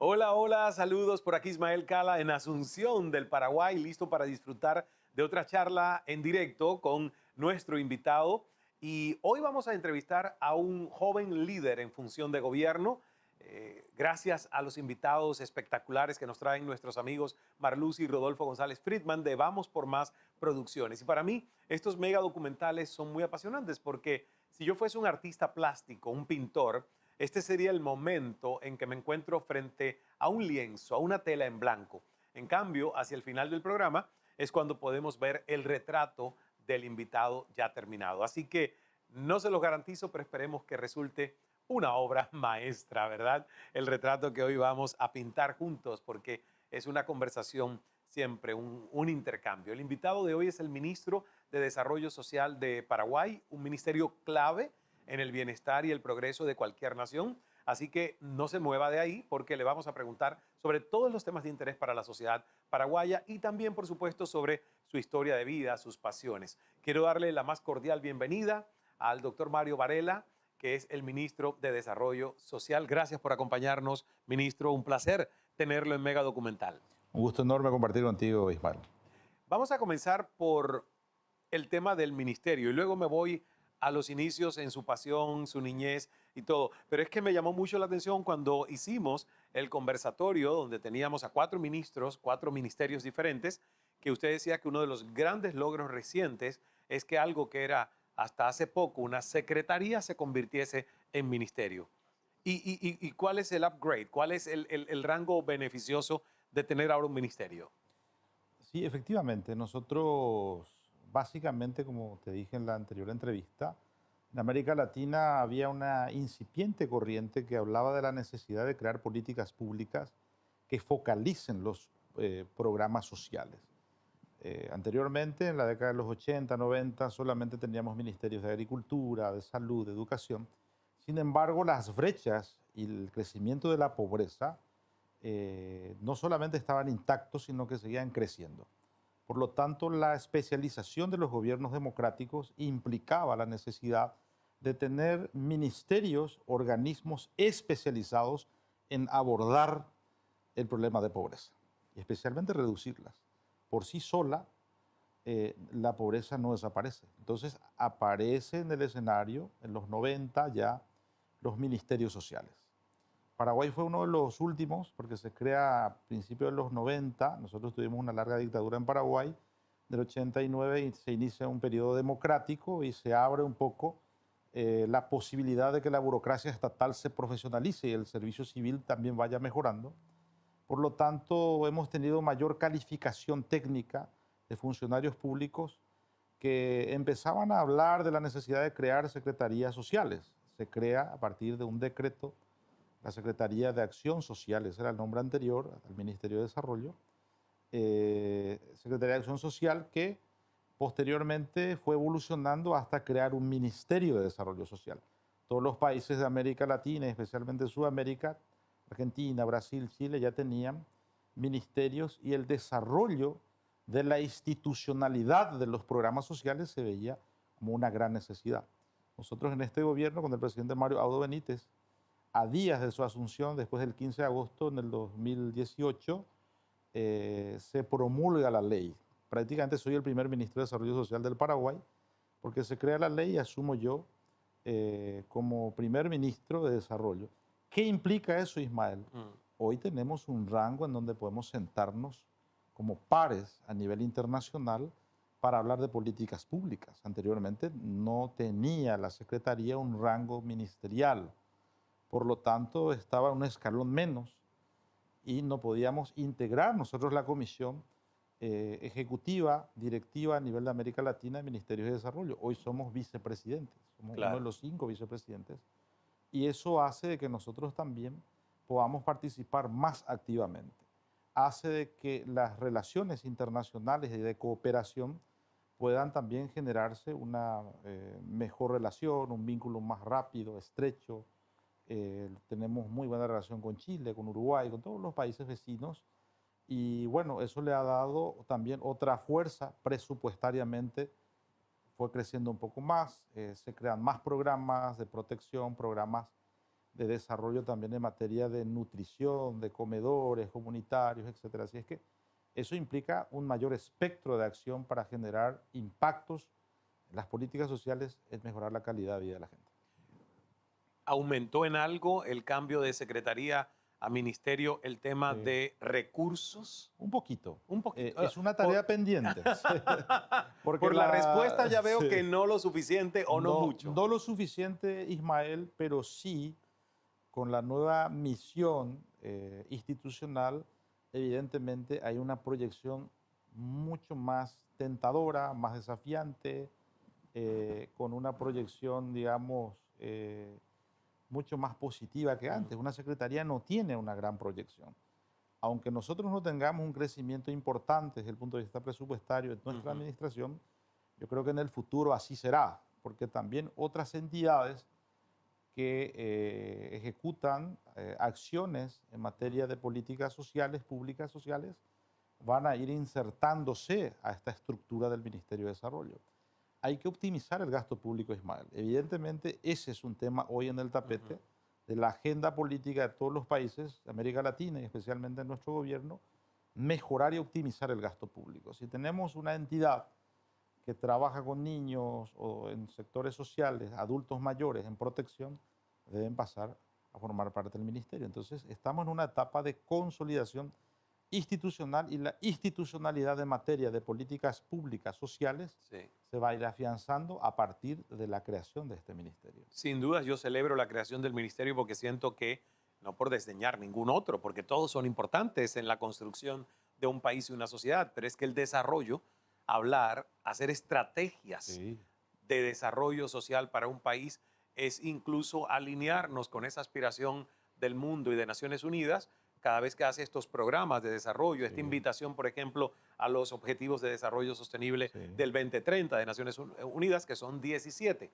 Hola, hola, saludos por aquí Ismael Cala en Asunción del Paraguay, listo para disfrutar de otra charla en directo con nuestro invitado. Y hoy vamos a entrevistar a un joven líder en función de gobierno. Gracias a los invitados espectaculares que nos traen nuestros amigos Marluz y Rodolfo González Friedman de Vamos por Más Producciones. Y para mí estos mega documentales son muy apasionantes porque si yo fuese un artista plástico, un pintor, este sería el momento en que me encuentro frente a un lienzo, a una tela en blanco. En cambio, hacia el final del programa es cuando podemos ver el retrato del invitado ya terminado. Así que no se los garantizo, pero esperemos que resulte una obra maestra, ¿verdad? El retrato que hoy vamos a pintar juntos, porque es una conversación siempre, un intercambio. El invitado de hoy es el ministro de Desarrollo Social de Paraguay, un ministerio clave en el bienestar y el progreso de cualquier nación. Así que no se mueva de ahí porque le vamos a preguntar sobre todos los temas de interés para la sociedad paraguaya y también, por supuesto, sobre su historia de vida, sus pasiones. Quiero darle la más cordial bienvenida al doctor Mario Varela, que es el ministro de Desarrollo Social. Gracias por acompañarnos, ministro. Un placer tenerlo en Mega Documental. Un gusto enorme compartir contigo, Ismael. Vamos a comenzar por el tema del ministerio y luego me voy a los inicios en su pasión, su niñez y todo. Pero es que me llamó mucho la atención cuando hicimos el conversatorio donde teníamos a 4 ministros, 4 ministerios diferentes, que usted decía que uno de los grandes logros recientes es que algo que era hasta hace poco una secretaría se convirtiese en ministerio. ¿Y cuál es el upgrade? ¿Cuál es el rango beneficioso de tener ahora un ministerio? Sí, efectivamente, nosotros básicamente, como te dije en la anterior entrevista, en América Latina había una incipiente corriente que hablaba de la necesidad de crear políticas públicas que focalicen los programas sociales. Anteriormente, en la década de los 80, 90, solamente teníamos ministerios de agricultura, de salud, de educación. Sin embargo, las brechas y el crecimiento de la pobreza no solamente estaban intactos, sino que seguían creciendo. Por lo tanto, la especialización de los gobiernos democráticos implicaba la necesidad de tener ministerios, organismos especializados en abordar el problema de pobreza y especialmente reducirlas. Por sí sola, la pobreza no desaparece. Entonces, aparece en el escenario, en los 90 ya, los ministerios sociales. Paraguay fue uno de los últimos, porque se crea a principios de los 90. Nosotros tuvimos una larga dictadura en Paraguay, del 89, y se inicia un periodo democrático y se abre un poco la posibilidad de que la burocracia estatal se profesionalice y el servicio civil también vaya mejorando. Por lo tanto, hemos tenido mayor calificación técnica de funcionarios públicos que empezaban a hablar de la necesidad de crear secretarías sociales. Se crea a partir de un decreto la Secretaría de Acción Social, ese era el nombre anterior al Ministerio de Desarrollo, Secretaría de Acción Social que posteriormente fue evolucionando hasta crear un Ministerio de Desarrollo Social. Todos los países de América Latina, especialmente Sudamérica, Argentina, Brasil, Chile, ya tenían ministerios y el desarrollo de la institucionalidad de los programas sociales se veía como una gran necesidad. Nosotros en este gobierno, con el presidente Mario Abdo Benítez, a días de su asunción, después del 15 de agosto en el 2018, se promulga la ley. Prácticamente soy el primer ministro de Desarrollo Social del Paraguay, porque se crea la ley y asumo yo como primer ministro de Desarrollo. ¿Qué implica eso, Ismael? Mm, Hoy tenemos un rango en donde podemos sentarnos como pares a nivel internacional para hablar de políticas públicas. Anteriormente no tenía la Secretaría un rango ministerial. Por lo tanto, estaba un escalón menos y no podíamos integrar nosotros la comisión ejecutiva, directiva a nivel de América Latina de Ministerios de Desarrollo. Hoy somos vicepresidentes, somos uno de claro. los 5 vicepresidentes y eso hace de que nosotros también podamos participar más activamente. Hace de que las relaciones internacionales y de cooperación puedan también generarse una mejor relación, un vínculo más rápido, estrecho. Tenemos muy buena relación con Chile, con Uruguay, con todos los países vecinos. Y bueno, eso le ha dado también otra fuerza presupuestariamente. Fue creciendo un poco más, se crean más programas de protección, programas de desarrollo también en materia de nutrición, de comedores comunitarios, etcétera. Así es que eso implica un mayor espectro de acción para generar impactos en las políticas sociales, es mejorar la calidad de vida de la gente. ¿Aumentó en algo el cambio de secretaría a ministerio el tema de recursos? Un poquito. Un poquito. Es una tarea pendiente. Porque por la respuesta ya veo que no lo suficiente o no mucho. No lo suficiente, Ismael, pero sí con la nueva misión institucional, evidentemente hay una proyección mucho más tentadora, más desafiante, con una proyección, digamos, mucho más positiva que antes. Una secretaría no tiene una gran proyección. Aunque nosotros no tengamos un crecimiento importante desde el punto de vista presupuestario en nuestra administración, yo creo que en el futuro así será, porque también otras entidades que ejecutan acciones en materia de políticas sociales, públicas sociales, van a ir insertándose a esta estructura del Ministerio de Desarrollo. Hay que optimizar el gasto público, Ismael. Evidentemente, ese es un tema hoy en el tapete de la agenda política de todos los países de América Latina y especialmente en nuestro gobierno, mejorar y optimizar el gasto público. Si tenemos una entidad que trabaja con niños o en sectores sociales, adultos mayores en protección, deben pasar a formar parte del ministerio. Entonces, estamos en una etapa de consolidación institucional y la institucionalidad en materia de políticas públicas sociales se va a ir afianzando a partir de la creación de este ministerio. Sin duda, yo celebro la creación del ministerio porque siento que, no por desdeñar ningún otro, porque todos son importantes en la construcción de un país y una sociedad, pero es que el desarrollo, hablar, hacer estrategias de desarrollo social para un país es incluso alinearnos con esa aspiración del mundo y de Naciones Unidas cada vez que hace estos programas de desarrollo, esta invitación, por ejemplo, a los Objetivos de Desarrollo Sostenible del 2030 de Naciones Unidas, que son 17.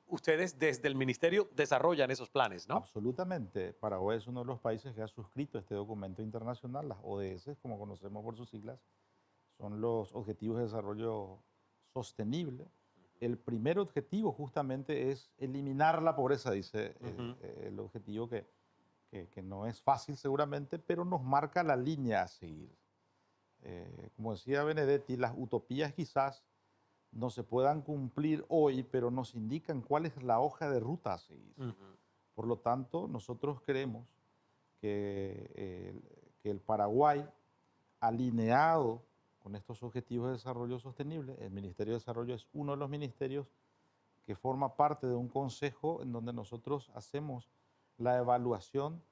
Ustedes desde el Ministerio desarrollan esos planes, ¿no? Absolutamente. Paraguay es uno de los países que ha suscrito este documento internacional, las ODS, como conocemos por sus siglas, son los Objetivos de Desarrollo Sostenible. El primer objetivo justamente es eliminar la pobreza, dice el objetivo que no es fácil seguramente, pero nos marca la línea a seguir. Como decía Benedetti, las utopías quizás no se puedan cumplir hoy, pero nos indican cuál es la hoja de ruta a seguir. Por lo tanto, nosotros creemos que el Paraguay, alineado con estos objetivos de desarrollo sostenible, el Ministerio de Desarrollo es uno de los ministerios que forma parte de un consejo en donde nosotros hacemos la evaluación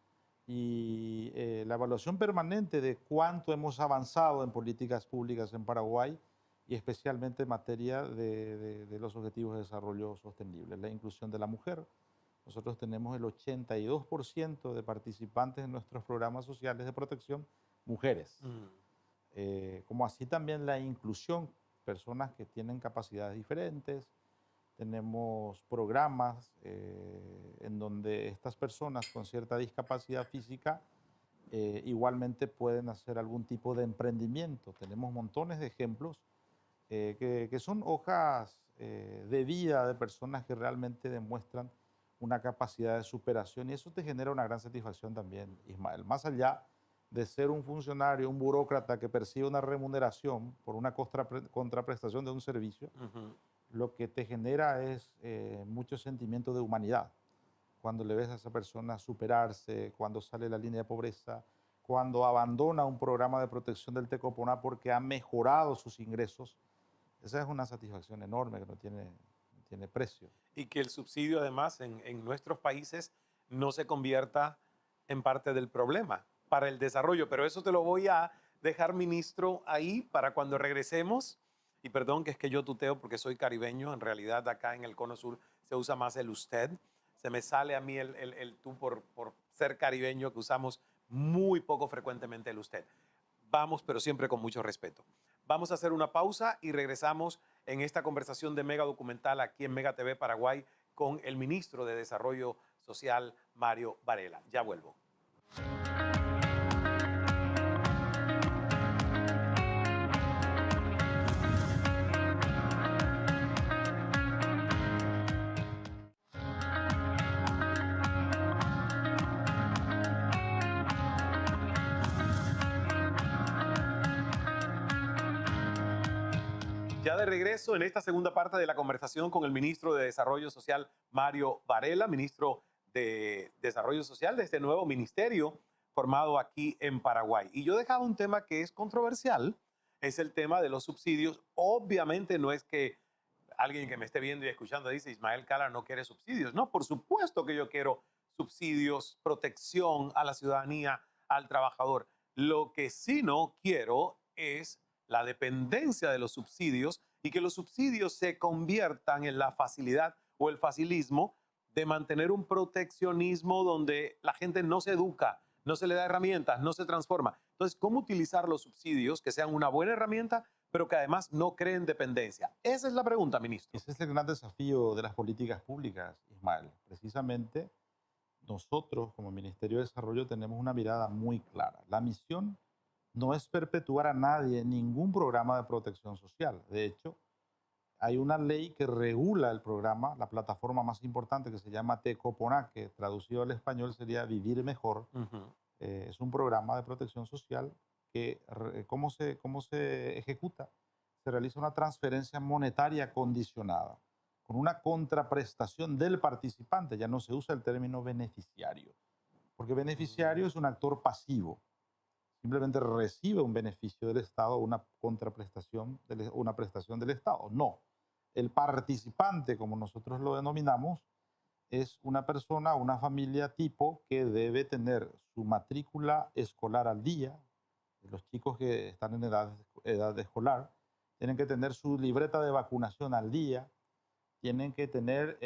y la evaluación permanente de cuánto hemos avanzado en políticas públicas en Paraguay y especialmente en materia de los objetivos de desarrollo sostenible, la inclusión de la mujer. Nosotros tenemos el 82% de participantes en nuestros programas sociales de protección, mujeres. Como así también la inclusión, personas que tienen capacidades diferentes. Tenemos programas en donde estas personas con cierta discapacidad física igualmente pueden hacer algún tipo de emprendimiento. Tenemos montones de ejemplos que son hojas de vida de personas que realmente demuestran una capacidad de superación y eso te genera una gran satisfacción también, Ismael. Más allá de ser un funcionario, un burócrata que percibe una remuneración por una contraprestación de un servicio, lo que te genera es mucho sentimiento de humanidad. Cuando le ves a esa persona superarse, cuando sale de la línea de pobreza, cuando abandona un programa de protección del Tecoponá porque ha mejorado sus ingresos, esa es una satisfacción enorme que no tiene precio. Y que el subsidio además en nuestros países no se convierta en parte del problema para el desarrollo. Pero eso te lo voy a dejar, ministro, ahí para cuando regresemos. Y perdón que es que yo tuteo porque soy caribeño, en realidad acá en el Cono Sur se usa más el usted. Se me sale a mí el tú por ser caribeño, que usamos muy poco frecuentemente el usted. Vamos, pero siempre con mucho respeto. Vamos a hacer una pausa y regresamos en esta conversación de Mega Documental aquí en Mega TV Paraguay con el ministro de Desarrollo Social, Mario Varela. Ya vuelvo. Ya de regreso en esta segunda parte de la conversación con el ministro de Desarrollo Social, Mario Varela, ministro de Desarrollo Social de este nuevo ministerio formado aquí en Paraguay. Y yo dejaba un tema que es controversial, es el tema de los subsidios. Obviamente no es que alguien que me esté viendo y escuchando dice Ismael Cala no quiere subsidios. No, por supuesto que yo quiero subsidios, protección a la ciudadanía, al trabajador. Lo que sí no quiero es la dependencia de los subsidios y que los subsidios se conviertan en la facilidad o el facilismo de mantener un proteccionismo donde la gente no se educa, no se le da herramientas, no se transforma. Entonces, ¿cómo utilizar los subsidios que sean una buena herramienta, pero que además no creen dependencia? Esa es la pregunta, ministro. Ese es el gran desafío de las políticas públicas, Ismael. Precisamente nosotros como Ministerio de Desarrollo tenemos una mirada muy clara. La misión no es perpetuar a nadie en ningún programa de protección social. De hecho, hay una ley que regula el programa, la plataforma más importante que se llama Tecoponá, que traducido al español sería Vivir Mejor. Es un programa de protección social que, ¿cómo se ejecuta? Se realiza una transferencia monetaria condicionada con una contraprestación del participante. Ya no se usa el término beneficiario, porque beneficiario es un actor pasivo. Simplemente recibe un beneficio del Estado, una contraprestación, una prestación del Estado. No. El participante, como nosotros lo denominamos, es una persona, una familia tipo que debe tener su matrícula escolar al día. Los chicos que están en edad escolar tienen que tener su libreta de vacunación al día, tienen que tener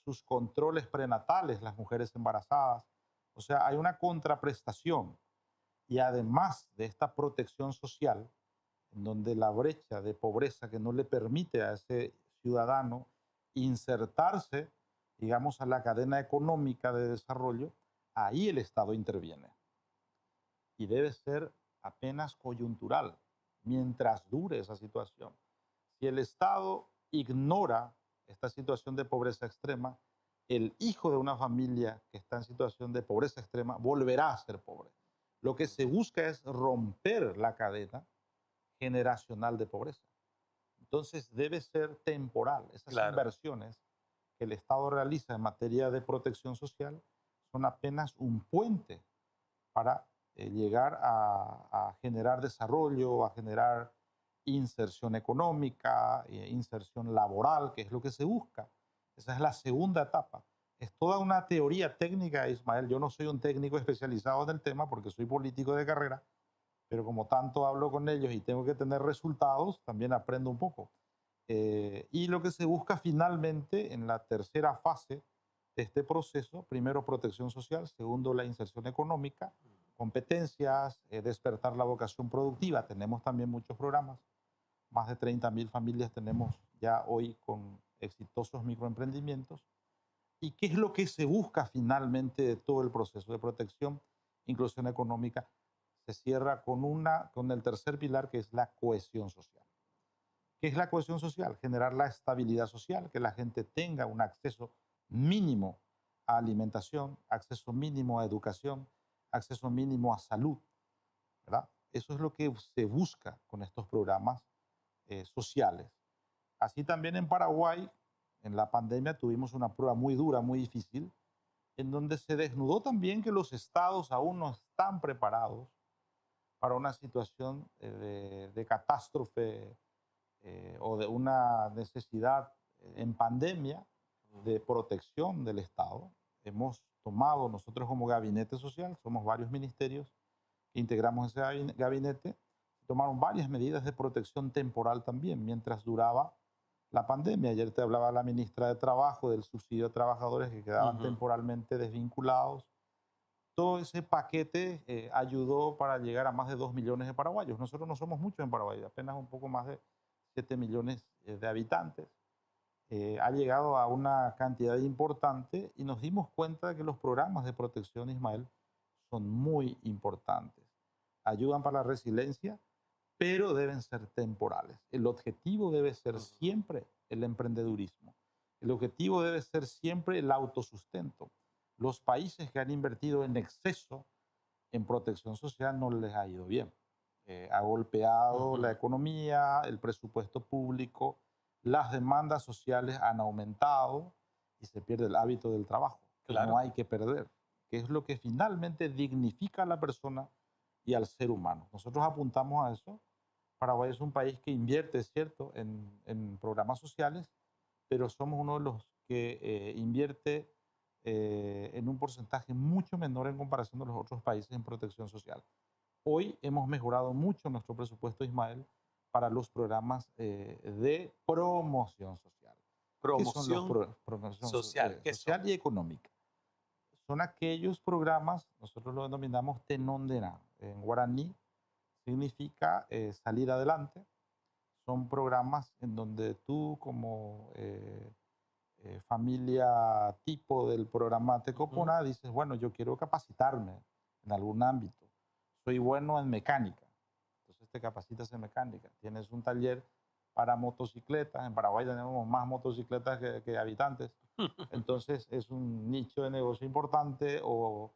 sus controles prenatales, las mujeres embarazadas. O sea, hay una contraprestación. Y además de esta protección social, en donde la brecha de pobreza que no le permite a ese ciudadano insertarse, digamos, a la cadena económica de desarrollo, ahí el Estado interviene. Y debe ser apenas coyuntural, mientras dure esa situación. Si el Estado ignora esta situación de pobreza extrema, el hijo de una familia que está en situación de pobreza extrema volverá a ser pobre. Lo que se busca es romper la cadena generacional de pobreza. Entonces debe ser temporal. Esas Claro. inversiones que el Estado realiza en materia de protección social son apenas un puente para llegar a generar desarrollo, a generar inserción económica, inserción laboral, que es lo que se busca. Esa es la segunda etapa. Es toda una teoría técnica, Ismael. Yo no soy un técnico especializado en el tema porque soy político de carrera, pero como tanto hablo con ellos y tengo que tener resultados, también aprendo un poco. Y lo que se busca finalmente en la tercera fase de este proceso, primero protección social, segundo la inserción económica, competencias, despertar la vocación productiva. Tenemos también muchos programas, más de 30.000 familias tenemos ya hoy con exitosos microemprendimientos. ¿Y qué es lo que se busca finalmente de todo el proceso de protección, inclusión económica? Se cierra con el tercer pilar, que es la cohesión social. ¿Qué es la cohesión social? Generar la estabilidad social, que la gente tenga un acceso mínimo a alimentación, acceso mínimo a educación, acceso mínimo a salud, ¿verdad? Eso es lo que se busca con estos programas sociales. Así también en Paraguay, en la pandemia tuvimos una prueba muy dura, muy difícil, en donde se desnudó también que los estados aún no están preparados para una situación de catástrofe o de una necesidad en pandemia de protección del Estado. Hemos tomado nosotros como gabinete social, somos varios ministerios que integramos ese gabinete, tomaron varias medidas de protección temporal también mientras duraba la pandemia. Ayer te hablaba la ministra de Trabajo del subsidio a trabajadores que quedaban temporalmente desvinculados. Todo ese paquete ayudó para llegar a más de 2 millones de paraguayos. Nosotros no somos muchos en Paraguay, apenas un poco más de 7 millones de habitantes. Ha llegado a una cantidad importante y nos dimos cuenta de que los programas de protección, Ismael, son muy importantes. Ayudan para la resiliencia, pero deben ser temporales. El objetivo debe ser siempre el emprendedurismo. El objetivo debe ser siempre el autosustento. Los países que han invertido en exceso en protección social no les ha ido bien. Ha golpeado la Ujú. economía, el presupuesto público, las demandas sociales han aumentado y se pierde el hábito del trabajo, que no Claro. hay que perder, que es lo que finalmente dignifica a la persona y al ser humano. Nosotros apuntamos a eso. Paraguay es un país que invierte, es cierto, en programas sociales, pero somos uno de los que invierte en un porcentaje mucho menor en comparación de los otros países en protección social. Hoy hemos mejorado mucho nuestro presupuesto, Ismael, para los programas de promoción social. ¿Qué son los Promoción promoción social, ¿qué son? social y económica? Son aquellos programas, nosotros lo denominamos tenondena. En guaraní significa salir adelante. Son programas en donde tú como familia tipo del programa Ujú. Tecopona dices, bueno, yo quiero capacitarme en algún ámbito. Soy bueno en mecánica, entonces te capacitas en mecánica. Tienes un taller para motocicletas. En Paraguay tenemos más motocicletas que habitantes. Entonces es un nicho de negocio importante. O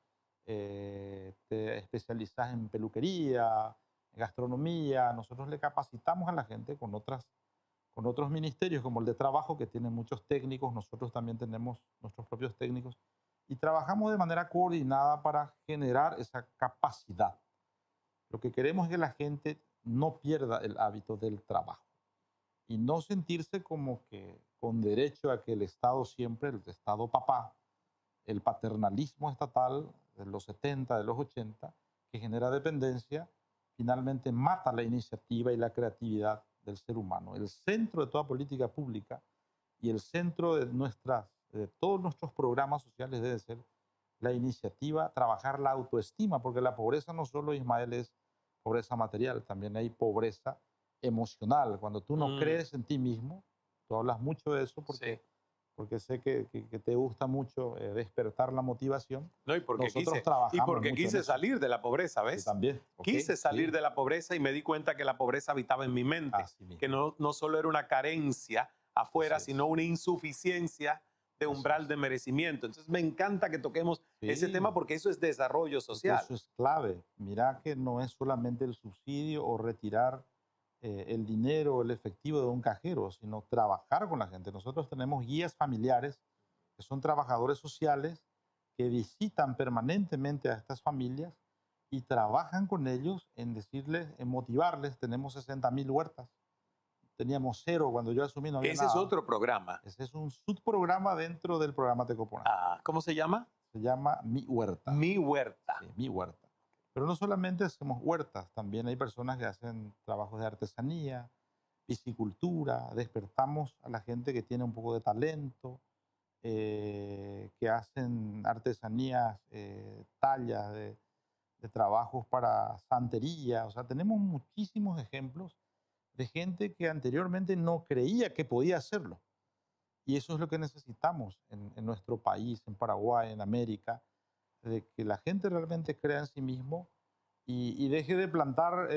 te especializas en peluquería, en gastronomía. Nosotros le capacitamos a la gente con otros ministerios, como el de trabajo, que tiene muchos técnicos. Nosotros también tenemos nuestros propios técnicos y trabajamos de manera coordinada para generar esa capacidad. Lo que queremos es que la gente no pierda el hábito del trabajo y no sentirse como que con derecho a que el Estado siempre, el Estado papá, el paternalismo estatal de los 70, de los 80, que genera dependencia, finalmente mata la iniciativa y la creatividad del ser humano. El centro de toda política pública y el centro de todos nuestros programas sociales debe ser la iniciativa, trabajar la autoestima, porque la pobreza no solo, Ismael, es pobreza material, también hay pobreza emocional. Cuando tú no Mm, crees en ti mismo, tú hablas mucho de eso sí. porque sé que te gusta mucho despertar la motivación. No, Nosotros y trabajamos porque mucho en quise eso. salir de la pobreza, Tú ¿ves? también, ¿ok? Quise salir Sí, de la pobreza y me di cuenta que la pobreza habitaba en mi mente, así que mismo. no solo era una carencia afuera, Así sino es, una insuficiencia de así umbral es. de merecimiento. Entonces me encanta que toquemos ese tema Sí, porque eso es desarrollo porque social. eso es clave. Mira que no es solamente el subsidio o retirar el dinero o el efectivo de un cajero, sino trabajar con la gente. Nosotros tenemos guías familiares que son trabajadores sociales que visitan permanentemente a estas familias y trabajan con ellos en decirles, en motivarles. Tenemos 60.000 huertas. Teníamos cero cuando yo asumí, no había Ese es nada. otro programa. Ese es un subprograma dentro del programa Tecopona. Ah, ¿cómo se llama? Se llama Mi Huerta. Mi huerta. Sí, Mi Huerta. Pero no solamente hacemos huertas, también hay personas que hacen trabajos de artesanía, piscicultura. Despertamos a la gente que tiene un poco de talento, que hacen artesanías, tallas de trabajos para santería. O sea, tenemos muchísimos ejemplos de gente que anteriormente no creía que podía hacerlo. Y eso es lo que necesitamos en nuestro país, en Paraguay, en América, de que la gente realmente crea en sí mismo y deje de plantar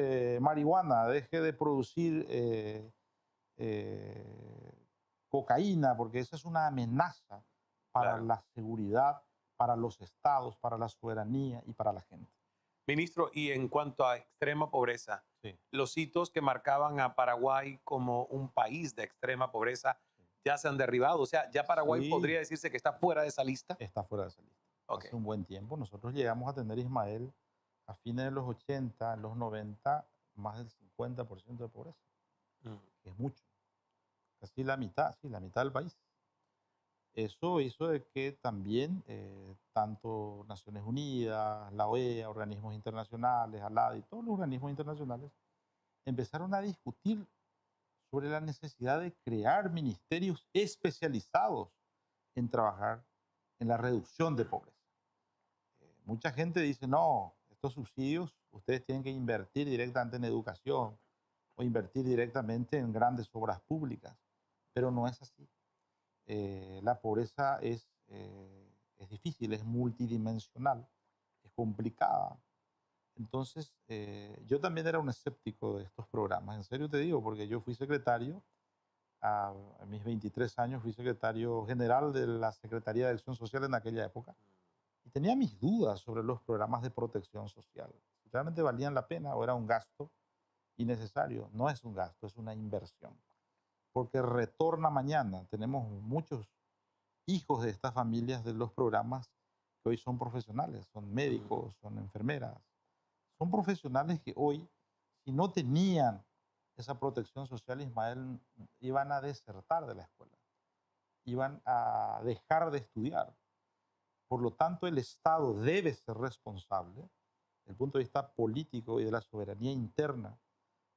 marihuana, deje de producir eh, cocaína, porque esa es una amenaza para Claro. la seguridad, para los estados, para la soberanía y para la gente. Ministro, y en cuanto a extrema pobreza, Sí, los hitos que marcaban a Paraguay como un país de extrema pobreza ya se han derribado. O sea, ya Paraguay sí, podría decirse que está fuera de esa lista. está fuera de esa lista. Ok. Hace un buen tiempo nosotros llegamos a tener, Ismael, a fines de los 80, en los 90, más del 50% de pobreza, Mm. que es mucho, casi la mitad, sí, la mitad del país. Eso hizo de que también tanto Naciones Unidas, la OEA, organismos internacionales, ALAD y todos los organismos internacionales empezaron a discutir sobre la necesidad de crear ministerios especializados en trabajar en la reducción de pobreza. Mucha gente dice, no, estos subsidios ustedes tienen que invertir directamente en educación o invertir directamente en grandes obras públicas, pero no es así. La pobreza es difícil, es multidimensional, es complicada. Entonces, yo también era un escéptico de estos programas, en serio te digo, porque yo fui secretario, a mis 23 años fui secretario general de la Secretaría de Acción Social en aquella época y tenía mis dudas sobre los programas de protección social, si realmente valían la pena o era un gasto innecesario. No es un gasto, es una inversión. Porque retorna mañana. Tenemos muchos hijos de estas familias de los programas que hoy son profesionales, son Mm, médicos, son enfermeras. Son profesionales que hoy, si no tenían esa protección social, Ismael, iban a desertar de la escuela, iban a dejar de estudiar. Por lo tanto, el Estado debe ser responsable, desde el punto de vista político y de la soberanía interna,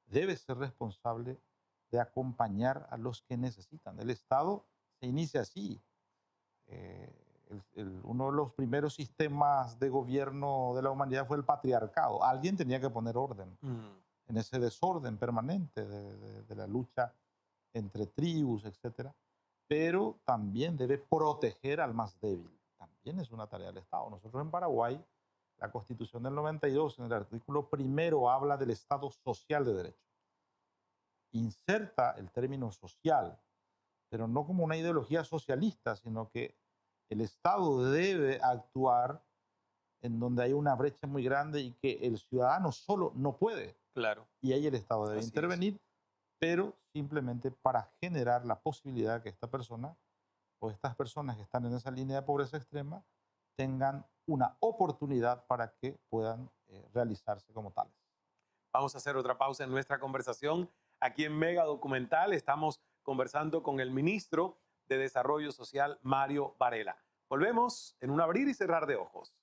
debe ser responsable de acompañar a los que necesitan. El Estado se inicia así. Uno de los primeros sistemas de gobierno de la humanidad fue el patriarcado. Alguien tenía que poner orden mm. en ese desorden permanente de la lucha entre tribus, etcétera, pero también debe proteger al más débil. También es una tarea del Estado. Nosotros en Paraguay, la Constitución del 92, en el artículo primero, habla del Estado social de derecho. Inserta el término social, pero no como una ideología socialista, sino que el Estado debe actuar en donde hay una brecha muy grande y que el ciudadano solo no puede. Claro, Y ahí el Estado debe así es. intervenir, pero simplemente para generar la posibilidad que esta persona o estas personas que están en esa línea de pobreza extrema tengan una oportunidad para que puedan realizarse como tales. Vamos a hacer otra pausa en nuestra conversación. Aquí en Mega Documental estamos conversando con el ministro de Desarrollo Social, Mario Varela. Volvemos en un abrir y cerrar de ojos.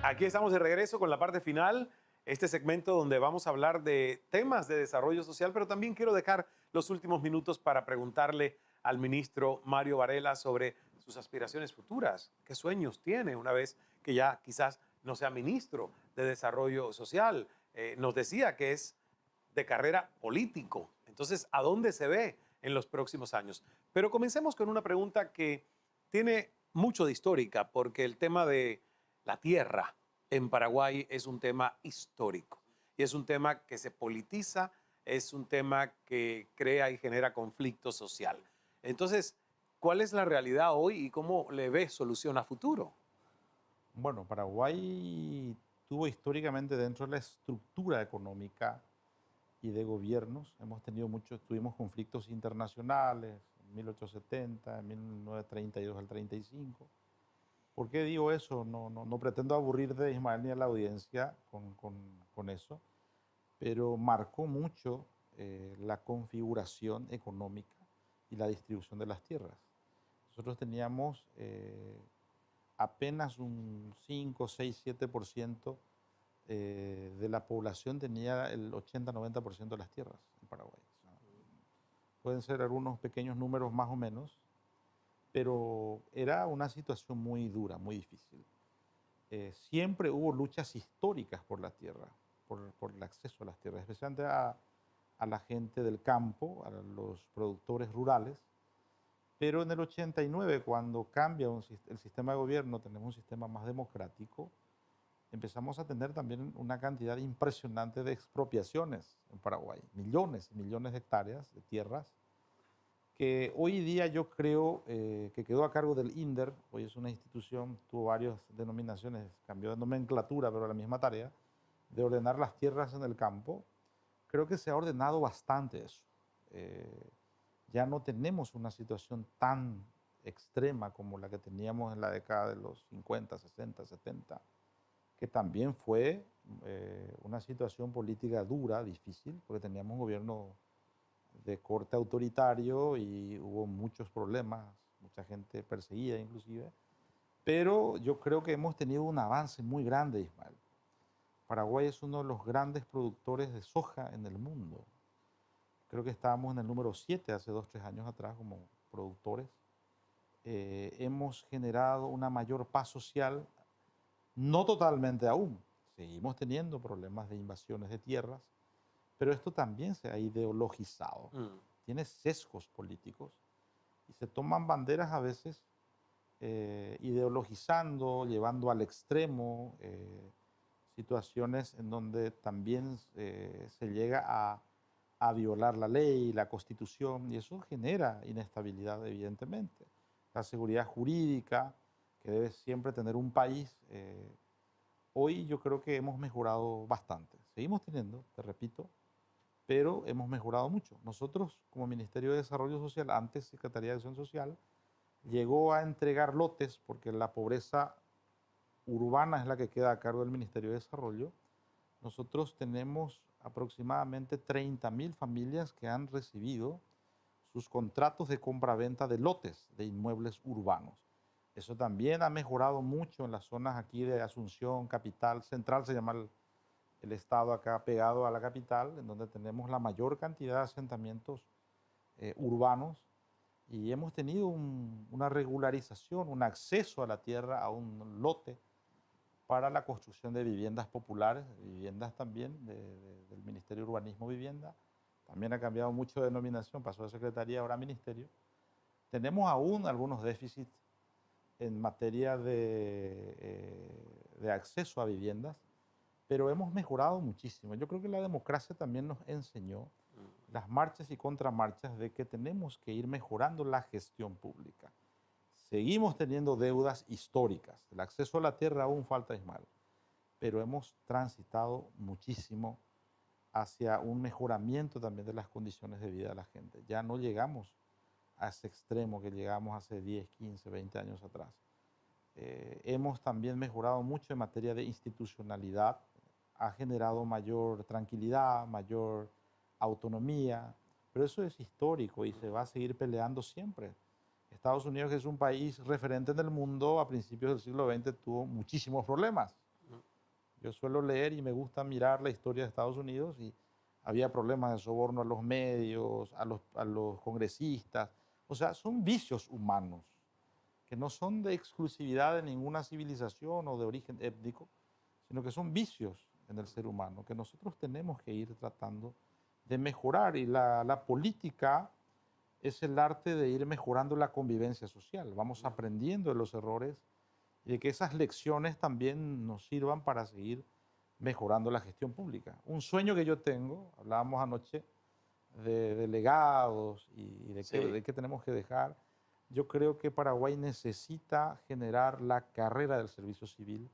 Aquí estamos de regreso con la parte final, este segmento donde vamos a hablar de temas de desarrollo social, pero también quiero dejar los últimos minutos para preguntarle al ministro Mario Varela sobre sus aspiraciones futuras, qué sueños tiene una vez que ya quizás no sea ministro de Desarrollo Social. Nos decía que es de carrera político, entonces, ¿a dónde se ve en los próximos años? Pero comencemos con una pregunta que tiene mucho de histórica, porque el tema de la tierra en Paraguay es un tema histórico y es un tema que se politiza, es un tema que crea y genera conflicto social. Entonces, ¿cuál es la realidad hoy y cómo le ve solución a futuro? Bueno, Paraguay tuvo históricamente dentro de la estructura económica y de gobiernos, tuvimos conflictos internacionales en 1870, en 1932 al 35. ¿Por qué digo eso? No pretendo aburrir de Ismael ni a la audiencia con eso, pero marcó mucho la configuración económica y la distribución de las tierras. Nosotros teníamos apenas un 5, 6, 7% de la población tenía el 80-90% de las tierras en Paraguay. O sea, pueden ser algunos pequeños números más o menos, pero era una situación muy dura, muy difícil. Siempre hubo luchas históricas por la tierra, por el acceso a las tierras, especialmente a la gente del campo, a los productores rurales. Pero en el 89, cuando cambia el sistema de gobierno, tenemos un sistema más democrático, empezamos a tener también una cantidad impresionante de expropiaciones en Paraguay, millones y millones de hectáreas de tierras que hoy día yo creo que quedó a cargo del INDER. Hoy es una institución, tuvo varias denominaciones, cambió de nomenclatura, pero la misma tarea, de ordenar las tierras en el campo. Creo que se ha ordenado bastante eso. Eh, ya no tenemos una situación tan extrema como la que teníamos en la década de los 50, 60, 70, que también fue una situación política dura, difícil, porque teníamos un gobierno de corte autoritario y hubo muchos problemas, mucha gente perseguida inclusive, pero yo creo que hemos tenido un avance muy grande, Ismael. Paraguay es uno de los grandes productores de soja en el mundo. Creo que estábamos en el número 7 hace 2, 3 años atrás como productores. Hemos generado una mayor paz social, no totalmente aún. Seguimos teniendo problemas de invasiones de tierras, pero esto también se ha ideologizado, Mm, tiene sesgos políticos y se toman banderas a veces ideologizando, llevando al extremo situaciones en donde también se llega a violar la ley, la constitución, y eso genera inestabilidad, evidentemente. La seguridad jurídica que debe siempre tener un país. Hoy yo creo que hemos mejorado bastante. Seguimos teniendo, te repito, pero hemos mejorado mucho. Nosotros, como Ministerio de Desarrollo Social, antes Secretaría de Acción Social, llegó a entregar lotes, porque la pobreza urbana es la que queda a cargo del Ministerio de Desarrollo. Nosotros tenemos aproximadamente 30.000 familias que han recibido sus contratos de compra-venta de lotes de inmuebles urbanos. Eso también ha mejorado mucho en las zonas aquí de Asunción, capital, central se llama el estado acá pegado a la capital, en donde tenemos la mayor cantidad de asentamientos urbanos y hemos tenido una regularización, un acceso a la tierra, a un lote para la construcción de viviendas populares, viviendas también del Ministerio de Urbanismo Vivienda. También ha cambiado mucho de denominación, pasó de Secretaría ahora a Ministerio. Tenemos aún algunos déficits en materia de acceso a viviendas, pero hemos mejorado muchísimo. Yo creo que la democracia también nos enseñó las marchas y contramarchas de que tenemos que ir mejorando la gestión pública. Seguimos teniendo deudas históricas. El acceso a la tierra aún falta, Ismael, pero hemos transitado muchísimo hacia un mejoramiento también de las condiciones de vida de la gente. Ya no llegamos a ese extremo que llegamos hace 10, 15, 20 años atrás. Hemos también mejorado mucho en materia de institucionalidad, ha generado mayor tranquilidad, mayor autonomía, pero eso es histórico y se va a seguir peleando siempre. Estados Unidos, que es un país referente en el mundo, a principios del siglo XX tuvo muchísimos problemas. Yo suelo leer y me gusta mirar la historia de Estados Unidos y había problemas de soborno a los medios, a los congresistas. O sea, son vicios humanos que no son de exclusividad de ninguna civilización o de origen étnico, sino que son vicios en el ser humano que nosotros tenemos que ir tratando de mejorar. Y la política es el arte de ir mejorando la convivencia social. Vamos aprendiendo de los errores y de que esas lecciones también nos sirvan para seguir mejorando la gestión pública. Un sueño que yo tengo, hablábamos anoche de delegados y de qué tenemos que dejar. Yo creo que Paraguay necesita generar la carrera del servicio civil,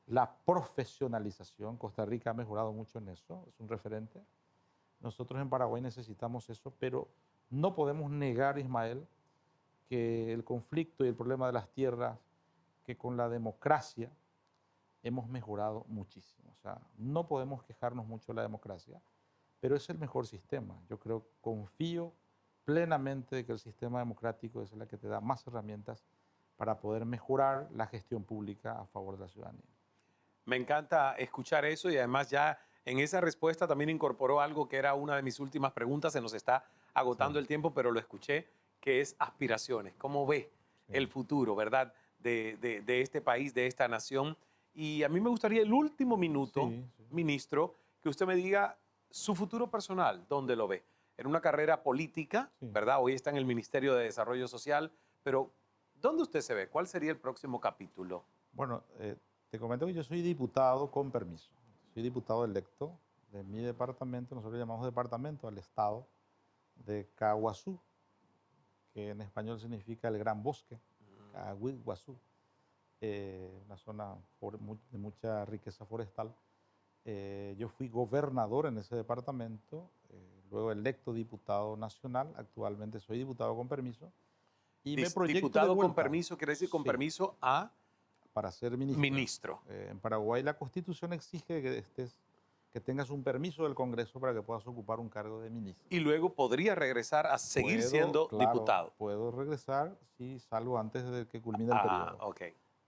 la profesionalización. Costa Rica ha mejorado mucho en eso, es un referente. Nosotros en Paraguay necesitamos eso, pero no podemos negar, Ismael, que el conflicto y el problema de las tierras, que con la democracia hemos mejorado muchísimo. O sea, no podemos quejarnos mucho de la democracia, pero es el mejor sistema. Yo creo, confío plenamente de que el sistema democrático es el que te da más herramientas para poder mejorar la gestión pública a favor de la ciudadanía. Me encanta escuchar eso y además ya en esa respuesta también incorporó algo que era una de mis últimas preguntas. Se nos está agotando Sí, el tiempo, pero lo escuché, que es aspiraciones. ¿Cómo ve el sí, futuro, verdad, de este país, de esta nación? Y a mí me gustaría el último minuto, sí, sí, ministro, que usted me diga su futuro personal, ¿dónde lo ve? En una carrera política, sí. ¿verdad? Hoy está en el Ministerio de Desarrollo Social, pero ¿dónde usted se ve? ¿Cuál sería el próximo capítulo? Bueno, te comento que yo soy diputado con permiso. Soy diputado electo de mi departamento, nosotros llamamos departamento al estado de Caguazú, que en español significa el gran bosque, Caguazú, una zona de mucha riqueza forestal. Yo fui gobernador en ese departamento, luego electo diputado nacional, actualmente soy diputado con permiso y me proyecto de Diputado con vuelta, permiso quiere decir con sí, permiso a para ser ministro. ministro. En Paraguay la Constitución exige que tengas un permiso del Congreso para que puedas ocupar un cargo de ministro. Y luego podría regresar a seguir Puedo, siendo claro, diputado. puedo regresar si salgo antes de que culmine el Ah, periodo. ok,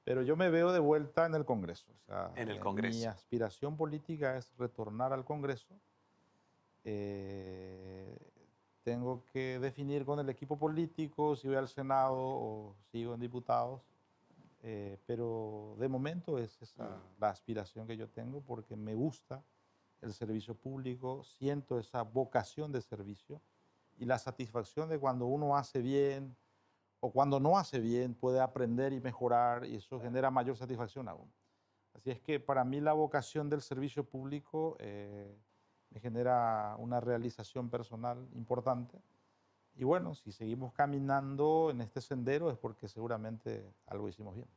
Pero yo me veo de vuelta en el Congreso. O sea, en el mi Congreso. aspiración política es retornar al Congreso. Eh, Tengo que definir con el equipo político si voy al Senado o sigo en diputados. Pero de momento es esa la aspiración que yo tengo porque me gusta el servicio público, siento esa vocación de servicio y la satisfacción de cuando uno hace bien, o cuando no hace bien, puede aprender y mejorar y eso genera mayor satisfacción aún. Así es que para mí la vocación del servicio público me genera una realización personal importante. Y bueno, si seguimos caminando en este sendero es porque seguramente algo hicimos bien.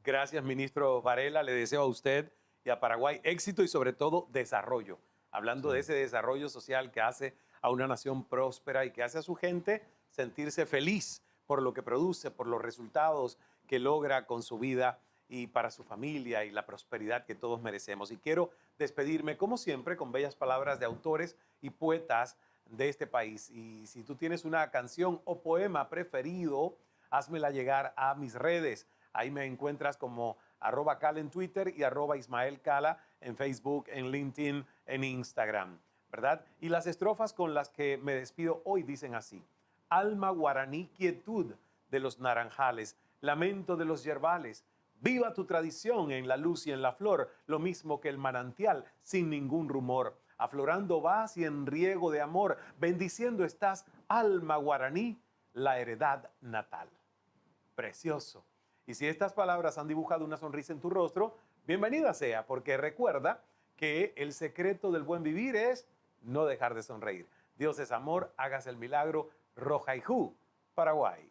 Gracias, ministro Varela. Le deseo a usted y a Paraguay éxito y sobre todo desarrollo. Hablando de Sí. ese desarrollo social que hace a una nación próspera y que hace a su gente sentirse feliz por lo que produce, por los resultados que logra con su vida y para su familia y la prosperidad que todos merecemos. Y quiero despedirme, como siempre, con bellas palabras de autores y poetas de este país. Y si tú tienes una canción o poema preferido, házmela llegar a mis redes. Ahí me encuentras como @Cala en Twitter y @Ismael Cala en Facebook, en LinkedIn, en Instagram, ¿verdad? Y las estrofas con las que me despido hoy dicen así: alma guaraní, quietud de los naranjales, lamento de los yerbales, viva tu tradición en la luz y en la flor, lo mismo que el manantial, sin ningún rumor. Aflorando vas y en riego de amor, bendiciendo estás, alma guaraní, la heredad natal. Precioso. Y si estas palabras han dibujado una sonrisa en tu rostro, bienvenida sea, porque recuerda que el secreto del buen vivir es no dejar de sonreír. Dios es amor, hágase el milagro. Roja Paraguay.